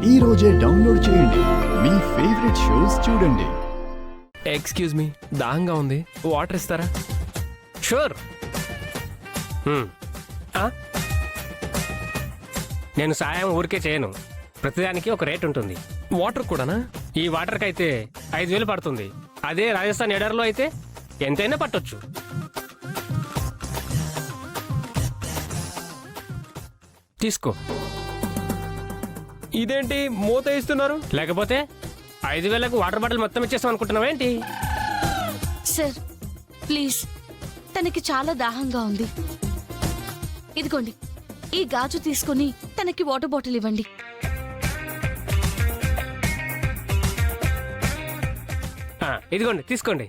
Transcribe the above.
ఈ రోజే డౌన్లోడ్ చేయండి. మీ ఫేవరెట్ షోస్ చూడండి. ఎక్స్క్యూజ్ మీ, దాహంగా ఉంది, వాటర్ ఇస్తారా? షూర్. నేను సాయం ఊరికే చేయను, ప్రతిదానికి ఒక రేట్ ఉంటుంది. వాటర్ కూడానా? ఈ వాటర్కి అయితే 5,000 పడుతుంది. అదే రాజస్థాన్ ఎడారిలో అయితే ఎంతైనా పట్టొచ్చు. తీసుకో. ఇదేంటి మూత ఇస్తున్నారు? లేకపోతే 5,000కు వాటర్ బాటిల్ మొత్తం ఇచ్చేస్తాం అనుకుంటున్నావేంటి? సార్ ప్లీజ్, తనకి చాలా దాహంగా ఉంది. ఇదిగోండి, ఈ గాజు తీసుకొని తనకి వాటర్ బాటిల్ ఇవ్వండి. ఇదిగోండి, తీసుకోండి.